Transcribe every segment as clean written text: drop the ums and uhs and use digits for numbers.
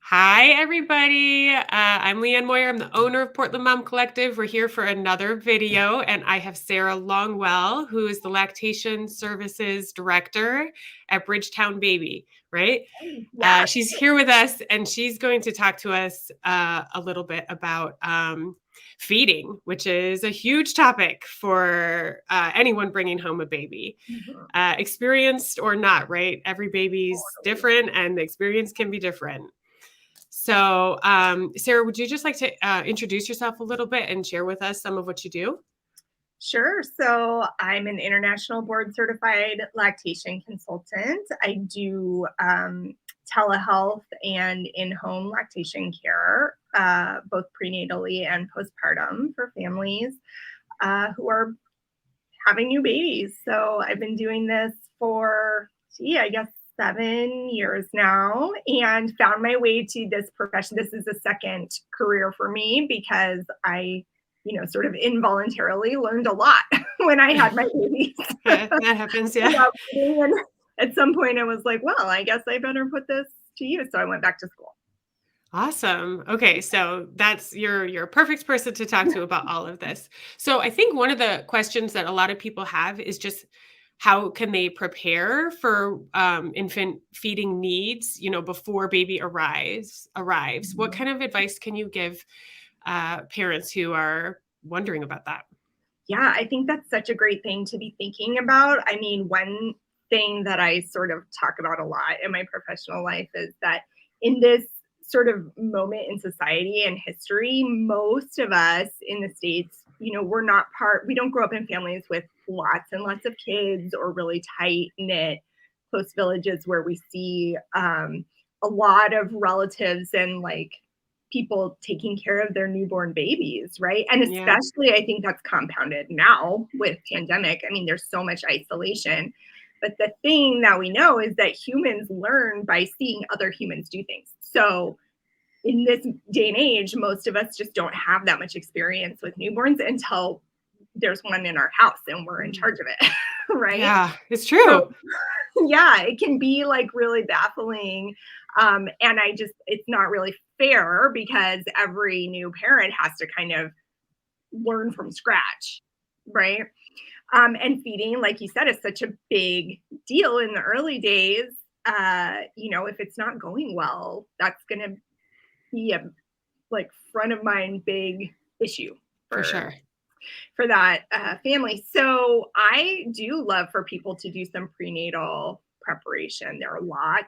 Hi, everybody. I'm Leanne Moyer. I'm the owner of Portland Mom Collective. We're here for another video, and I have Sarah Longwell, who is the Lactation Services Director at Bridgetown Baby, right? Yeah. She's here with us, and she's going to talk to us a little bit about feeding, which is a huge topic for anyone bringing home a baby. Mhm. Experienced or not, right? Every baby's Totally. different, and the experience can be different. So, Sarah, would you just like to introduce yourself a little bit and share with us some of what you do? Sure. So I'm an international board certified lactation consultant. I do telehealth and in home lactation care, both prenatally and postpartum for families who are having new babies. So I've been doing this for, I guess 7 years now and found my way to this profession. This is a second career for me because I, sort of involuntarily learned a lot when I had my babies. That happens, yeah. About eating, and at some point I was like, well, I guess I better put this to use. So I went back to school. Awesome. Okay, so that's you're a perfect person to talk to about all of this. So I think one of the questions that a lot of people have is just how can they prepare for infant feeding needs, before baby arrives. What Mhm. kind of advice can you give parents who are wondering about that? Yeah, I think that's such a great thing to be thinking about. I mean, one thing that I sort of talk about a lot in my professional life is that in this sort of moment in society and history, most of us in the States, we don't grow up in families with lots and lots of kids or really tight knit, close villages where we see a lot of relatives and like people taking care of their newborn babies, right? And Yeah. especially I think that's compounded now with pandemic. I mean, there's so much isolation. But the thing that we know is that humans learn by seeing other humans do things. So in this day and age, most of us just don't have that much experience with newborns until there's one in our house and we're in Mm. charge of it, right? Yeah, it's So true. yeah, it can be like really baffling. And it's not really fair because every new parent has to kind of learn from scratch, right? And feeding, like you said, is such a big deal in the early days. If it's not going well, that's going to be a like front of mind big issue For for sure. that family. So I do love for people to do some prenatal preparation. There are a lot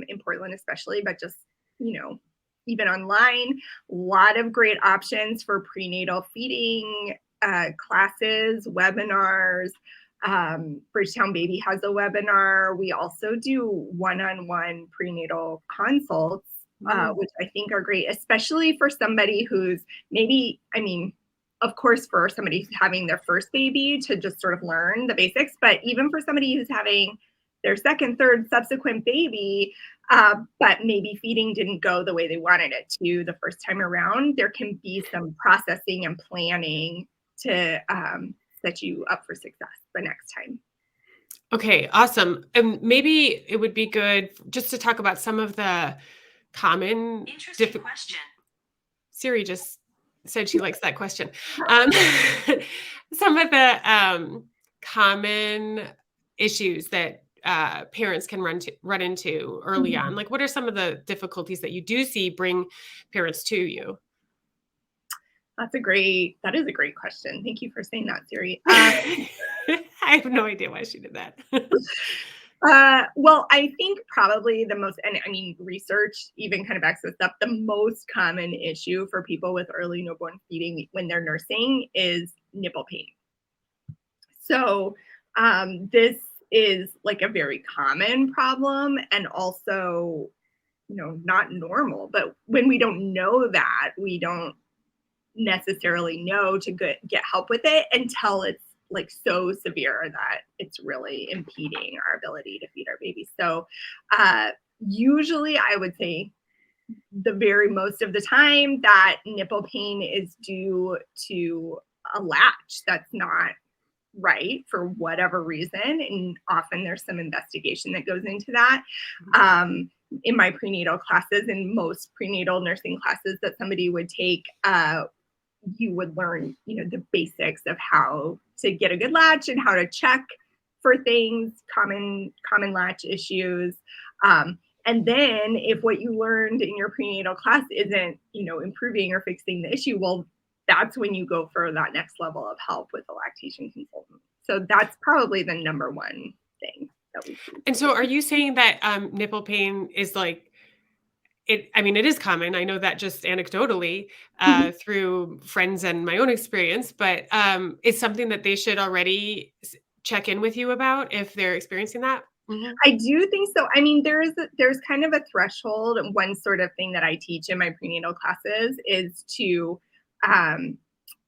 in Portland, especially, but just, you know, even online, a lot of great options for prenatal feeding classes, webinars. Bridgetown Baby has a webinar. We also do one-on-one prenatal consults, Mm. which I think are great, especially for somebody who's maybe, I mean, of course, for somebody who's having their first baby to just sort of learn the basics, but even for somebody who's having their second, third, subsequent baby, but maybe feeding didn't go the way they wanted it to the first time around, there can be some processing and planning to set you up for success the next time. Okay, awesome. And maybe it would be good just to talk about some of the common Interesting diffi question. Siri just said she likes that question. Um, some of the common issues that parents can run into early on. Mhm. Like, what are some of the difficulties that you do see bring parents to you? That is a great question. Thank you for saying that, Siri. I have no idea why she did that. Well, I think probably the most, and I mean, research even kind of backs this up. The most common issue for people with early newborn feeding when they're nursing is nipple pain. So, this is like a very common problem and also, not normal. But when we don't know that, we don't necessarily know to get help with it until it's like so severe that it's really impeding our ability to feed our babies. So uh, usually I would say the very most of the time that nipple pain is due to a latch that's not right for whatever reason, and often there's some investigation that goes into that. in my prenatal classes, in most prenatal nursing classes that somebody would take, you would learn, the basics of how to get a good latch and how to check for things, common latch issues. And then if what you learned in your prenatal class isn't, improving or fixing the issue, well, that's when you go for that next level of help with a lactation consultant. So that's probably the number one thing that we see. And so are you saying that nipple pain is like I mean, it is common. I know that just anecdotally through friends and my own experience, but it's something that they should already check in with you about if they're experiencing that? Mhm. I do think so. I mean, there's kind of a threshold. One sort of thing that I teach in my prenatal classes is to, um,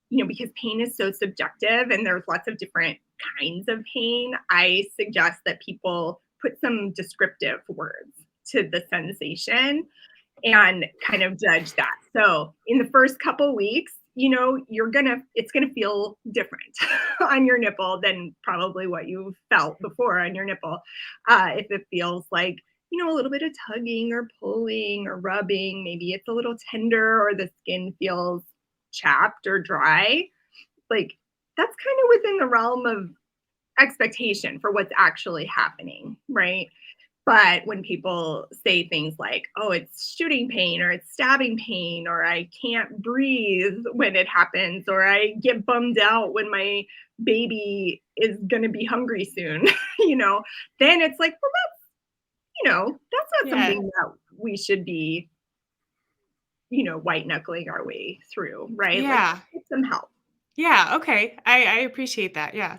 because pain is so subjective and there's lots of different kinds of pain. I suggest that people put some descriptive words to the sensation and kind of judge that. So in the first couple weeks, it's gonna feel different on your nipple than probably what you felt before on your nipple. If it feels like, a little bit of tugging or pulling or rubbing, maybe it's a little tender or the skin feels chapped or dry, like that's kind of within the realm of expectation for what's actually happening, right? But when people say things like, oh, it's shooting pain or it's stabbing pain, or I can't breathe when it happens, or I get bummed out when my baby is going to be hungry soon, then it's like, well, that's not Yeah. something that we should be, white knuckling our way through, right? Like, Yeah. get some help. Yeah. Okay. I appreciate that. Yeah.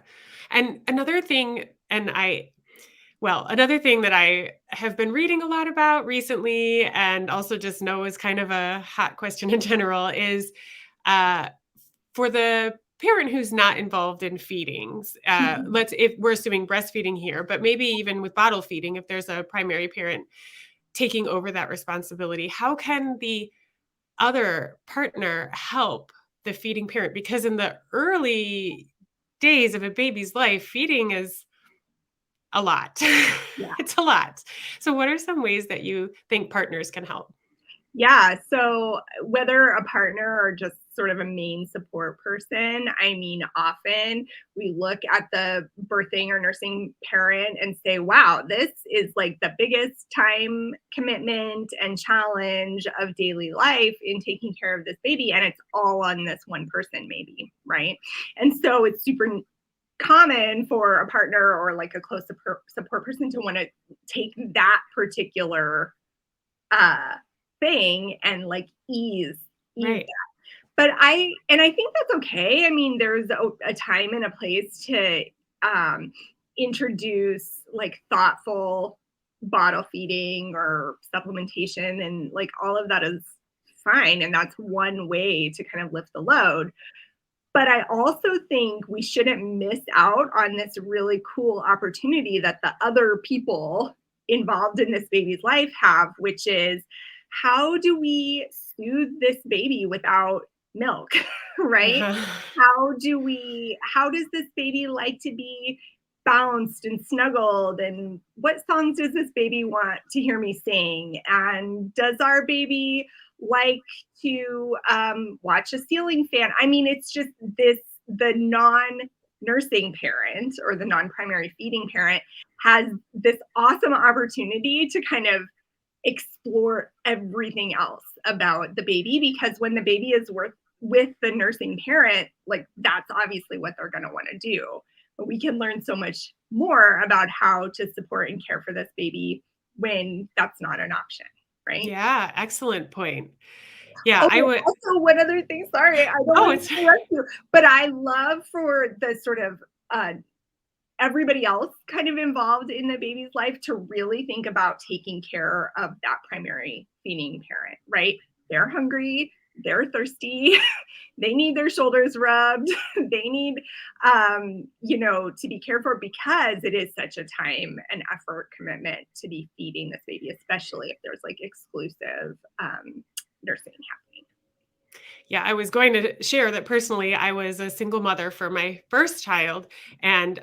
And another thing, another thing that I have been reading a lot about recently and also just know is kind of a hot question in general is uh, for the parent who's not involved in feedings, Mhm. if we're assuming breastfeeding here, but maybe even with bottle feeding, if there's a primary parent taking over that responsibility, how can the other partner help the feeding parent? Because in the early days of a baby's life, feeding is a lot. Yeah. It's a lot. So what are some ways that you think partners can help? Yeah. So whether a partner or just sort of a main support person, I mean, often we look at the birthing or nursing parent and say, wow, this is like the biggest time commitment and challenge of daily life in taking care of this baby. And it's all on this one person, maybe. Right. And so it's super common for a partner or like a close support person to want to take that particular uh thing and like ease Right. that. But I think that's okay. I mean, there's a time and a place to um introduce like thoughtful bottle feeding or supplementation, and like all of that is fine, and that's one way to kind of lift the load. But I also think we shouldn't miss out on this really cool opportunity that the other people involved in this baby's life have, which is how do we soothe this baby without milk, right? Uh-huh. How does this baby like to be bounced and snuggled? And what songs does this baby want to hear me sing? And does our baby like to watch a ceiling fan? I mean, it's just the non nursing parent or the non primary feeding parent has this awesome opportunity to kind of explore everything else about the baby, because when the baby is with the nursing parent, like that's obviously what they're going to want to do. But we can learn so much more about how to support and care for this baby when that's not an option, right? Yeah, excellent point. Yeah, Oh, I would. also one other thing, sorry, I don't Oh, mean to it's interrupt you, but I love for the sort of uh, everybody else kind of involved in the baby's life to really think about taking care of that primary feeding parent, right? They're hungry, they're thirsty, they need their shoulders rubbed, they need, to be cared for, because it is such a time and effort commitment to be feeding this baby, especially if there's like exclusive nursing happening. Yeah, I was going to share that personally, I was a single mother for my first child, and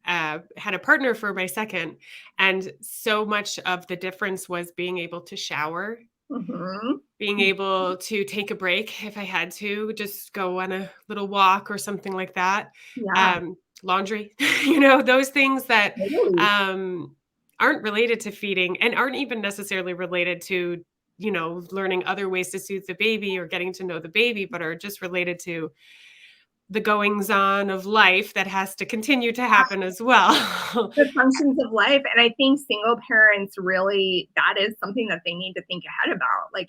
had a partner for my second, and so much of the difference was being able to shower, Mhm. being able to take a break if I had to, just go on a little walk or something like that. Yeah, Laundry, those things that totally. um, aren't related to feeding and aren't even necessarily related to, learning other ways to soothe the baby or getting to know the baby, but are just related to the goings on of life that has to continue to happen as well. The functions of life, and I think single parents really, that is something that they need to think ahead about, like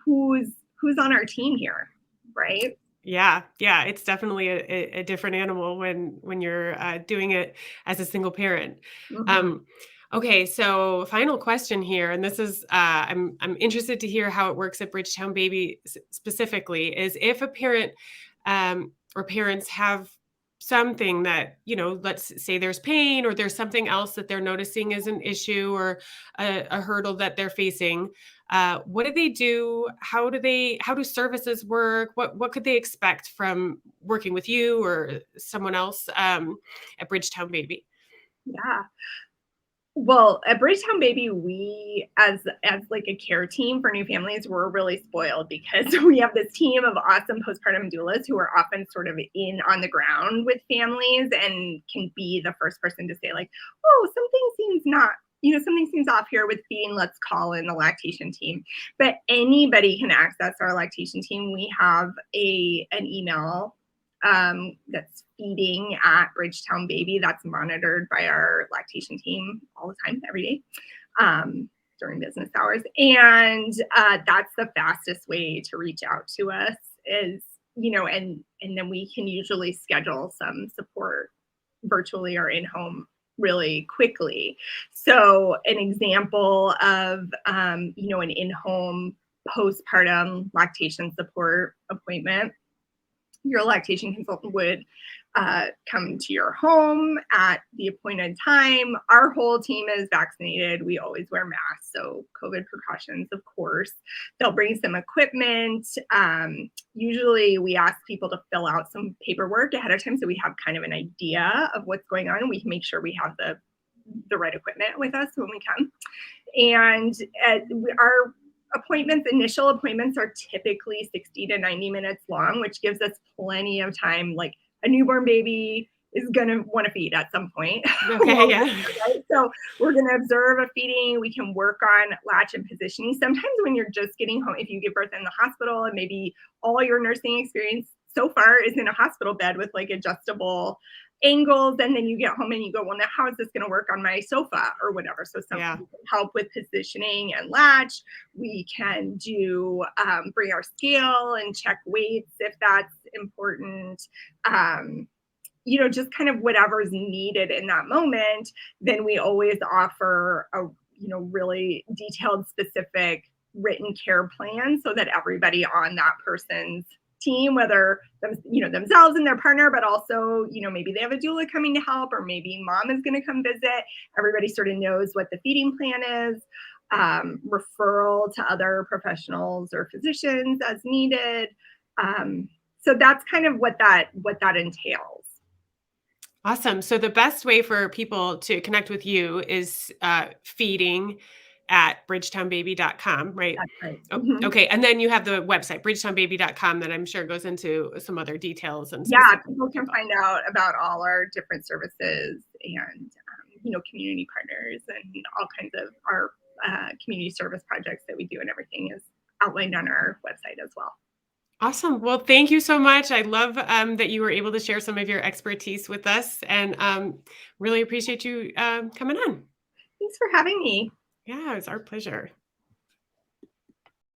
who's on our team here, right? Yeah, yeah, it's definitely a different animal when you're doing it as a single parent. Mhm. Um, okay, so final question here, and this is I'm interested to hear how it works at Bridgetown Baby specifically. Is if a parent or parents have something that let's say there's pain or there's something else that they're noticing as an issue or a hurdle that they're facing, what do they do? How do services work? What could they expect from working with you or someone else at Bridgetown Baby? Yeah. Well, at Bridgetown Baby, we as like a care team for new families, we're really spoiled because we have this team of awesome postpartum doulas who are often sort of in on the ground with families and can be the first person to say like, "Oh, something seems off here with feeding. Let's call in the lactation team." But anybody can access our lactation team. We have an email that's feeding at Bridgetown Baby that's monitored by our lactation team all the time, every day during business hours. And that's the fastest way to reach out to us is, and then we can usually schedule some support virtually or in home really quickly. So an example of, an in-home postpartum lactation support appointment, your lactation consultant would come to your home at the appointed time. Our whole team is vaccinated. We always wear masks, so COVID precautions, of course. They'll bring some equipment. Usually, we ask people to fill out some paperwork ahead of time so we have kind of an idea of what's going on, and we can make sure we have the right equipment with us when we come. And our initial appointments are typically 60 to 90 minutes long, which gives us plenty of time. Like a newborn baby is going to want to feed at some point. Okay, yeah. Right? So we're going to observe a feeding. We can work on latch and positioning. Sometimes when you're just getting home, if you give birth in the hospital and maybe all your nursing experience so far is in a hospital bed with like adjustable angles, and then you get home and you go, well, now how is this going to work on my sofa or whatever? So some Yeah. can help with positioning and latch. We can do bring our scale and check weights if that's important. Just kind of whatever's needed in that moment. Then we always offer a really detailed, specific written care plan so that everybody on that person's team, whether themselves and their partner, but also maybe they have a doula coming to help, or maybe mom is going to come visit. Everybody sort of knows what the feeding plan is. Referral to other professionals or physicians as needed. So that's kind of what that entails. Awesome. So the best way for people to connect with you is feeding at bridgetownbaby.com, right? That's right. Oh, Mhm. okay. And then you have the website, bridgetownbaby.com, that I'm sure goes into some other details and Yeah, specifics people for can people. find out about all our different services and community partners and all kinds of our community service projects that we do, and everything is outlined on our website as well. Awesome. Well, thank you so much. I love that you were able to share some of your expertise with us, and really appreciate you coming on. Thanks for having me. Yeah, it's our pleasure.